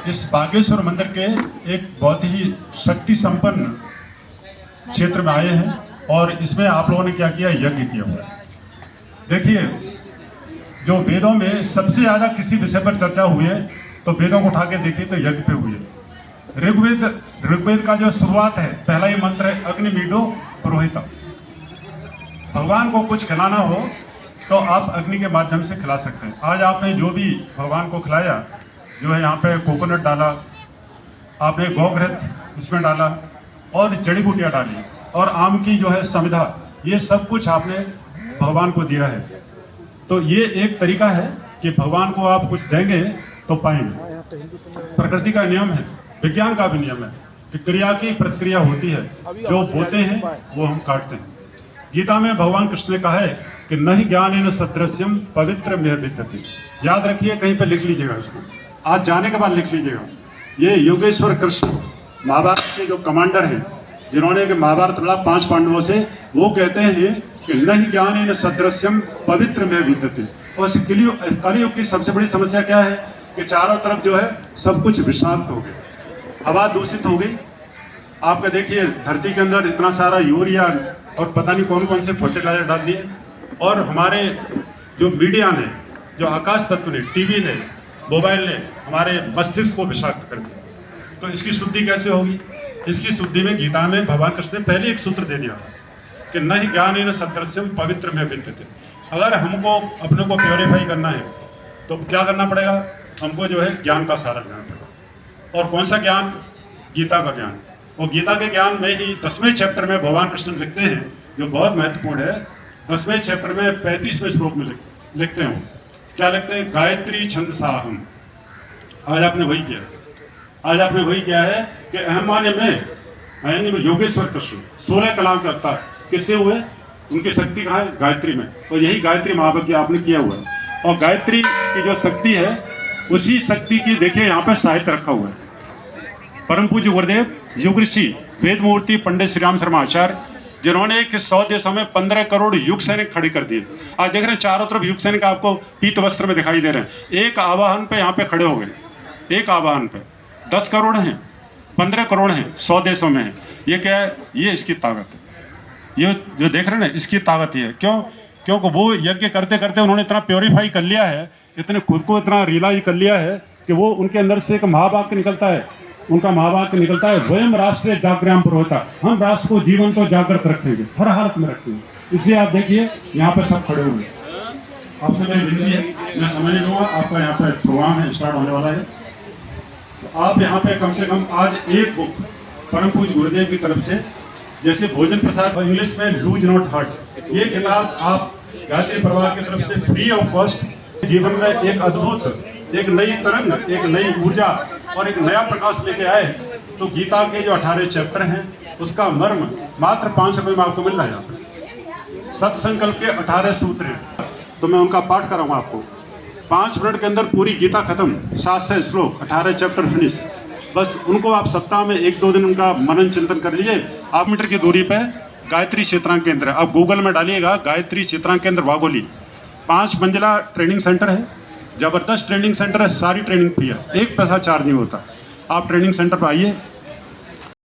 इस बागेश्वर मंदिर के एक बहुत ही शक्ति संपन्न क्षेत्र में आए हैं और इसमें आप लोगों ने क्या किया, यज्ञ किया हुआ है। देखिए, जो वेदों में सबसे ज्यादा किसी विषय पर चर्चा हुई है तो वेदों को उठा के देखिए तो यज्ञ पे हुई है। ऋग्वेद का जो शुरुआत है, पहला ही मंत्र है अग्निमीडो पुरोहिता। भगवान को कुछ खिलाना हो तो आप अग्नि के माध्यम से खिला सकते हैं। आज आपने जो भी भगवान को खिलाया, जो है यहाँ पे कोकोनट डाला, आपने गौघृत इसमें डाला और जड़ी बूटियाँ डाली और आम की जो है समिधा, ये सब कुछ आपने भगवान को दिया है। तो ये एक तरीका है कि भगवान को आप कुछ देंगे तो पाएंगे। प्रकृति का नियम है, विज्ञान का भी नियम है कि क्रिया की प्रतिक्रिया होती है, जो बोते हैं वो हम काटते हैं। गीता में भगवान कृष्ण ने कहा है कि नहीं ज्ञानेन सदृश्यम पवित्र में विद्यते। याद रखिए, कहीं पे लिख लीजिएगा इसको, आज जाने के बाद लिख लीजिएगा। ये योगेश्वर कृष्ण महाभारत के जो कमांडर हैं, जिन्होंने महाभारत लड़ा 5 पांडवों से, वो कहते हैं कि नहीं ज्ञानेन सदृश्यम पवित्र में विद्यते। और कलियुग की सबसे बड़ी समस्या क्या है कि चारों तरफ जो है सब कुछ विषाक्त हो गया, हवा दूषित हो गई। आपका देखिए, धरती के अंदर इतना सारा यूरिया और पता नहीं कौन कौन से फर्टिलाइजर डाल दिए, और हमारे जो मीडिया ने, जो आकाश तत्व ने, टीवी ने, मोबाइल ने हमारे मस्तिष्क को विषाक्त कर दिया। तो इसकी शुद्धि कैसे होगी? इसकी शुद्धि में गीता में भगवान कृष्ण ने पहले एक सूत्र दे दिया कि नहीं ज्ञानेन सदृश्यम पवित्र में विद्यते। अगर हमको अपने को प्योरीफाई करना है तो क्या करना पड़ेगा? हमको जो है ज्ञान का सारा लेना पड़ेगा। और कौन सा ज्ञान? गीता का ज्ञान। और गीता के ज्ञान में ही 10वें चैप्टर में भगवान कृष्ण लिखते हैं, जो बहुत महत्वपूर्ण है। 10वें चैप्टर में 35वें श्लोक में लिखते हैं, क्या लिखते हैं? गायत्री छंदसाहम। आज आपने वही किया, आज आपने वही किया है कि अहमान्य में योगेश्वर कृष्ण 16 कलाम का अवतार किससे हुए? उनकी शक्ति कहाँ है? गायत्री में। और यही गायत्री महायज्ञ आपने किया हुआ है। और गायत्री की जो शक्ति है, उसी शक्ति की देखिए यहाँ पे साहित्य रखा हुआ है। परम पूज्य गुरुदेव युग ऋषि वेद मूर्ति पंडित श्री राम शर्मा आचार्य, जिन्होंने 100 देशों में 15 करोड़ युग सैनिक खड़े कर दिए। आज देख रहे हैं चारों तरफ युग सैनिक आपको पीत वस्त्र में दिखाई दे रहे हैं। एक आवाहन पे यहाँ पे खड़े हो गए, एक आवाहन पे 10 करोड़ हैं, 15 करोड़ हैं, 100 देशों में है। ये क्या है? ये इसकी ताकत है। ये जो देख रहे हैं ना, इसकी ताकत ही है। क्योंकि वो यज्ञ करते करते उन्होंने इतना प्योरीफाई कर लिया है, इतने खुद को इतना रियलाइज कर लिया है कि वो उनके अंदर से एक महावाक्य निकलता है। उनका महावाक्य निकलता है, वयम राष्ट्र जागृत पुरोहिता। हम राष्ट्र को जीवन तो जागृत रखेंगे, हर हालत में रखेंगे। इसलिए आप देखिए यहाँ पे सब खड़े हुए। आपसे मेरी विनती है, मैं समझ लूँगा, आपका यहाँ पे प्रोग्राम है, स्टार्ट होने वाला है। तो आप यहाँ पे कम से कम आज एक बुक परम पूज्य गुरुदेव की तरफ से, जैसे भोजन प्रसाद इंग्लिश में लूज नॉट हार्ट, ये किताब आप गायत्री परिवार की तरफ से फ्री ऑफ कॉस्ट जीवन में एक अद्भुत, एक नई तरंग, एक नई ऊर्जा और एक नया प्रकाश लेके आए। तो गीता के जो 18 चैप्टर हैं, उसका मर्म मात्र 5 रुपये में आपको मिल रहा है। यहाँ पे सत्संकल्प के 18 सूत्र हैं, तो मैं उनका पाठ कराऊंगा आपको। 5 मिनट के अंदर पूरी गीता खत्म, 700 श्लोक, 18 चैप्टर फिनिश। बस उनको आप सप्ताह में 1-2 दिन उनका मनन चिंतन कर लीजिए। 8 मीटर की दूरी पे गायत्री क्षेत्रांग केंद्र है, आप गूगल में डालिएगा गायत्री क्षेत्रांग केंद्र वाघोली। 5 मंजिला ट्रेनिंग सेंटर है, जबरदस्त ट्रेनिंग सेंटर है, सारी ट्रेनिंग फ्री है, 1 पैसा चार्ज नहीं होता। आप ट्रेनिंग सेंटर पर आइए,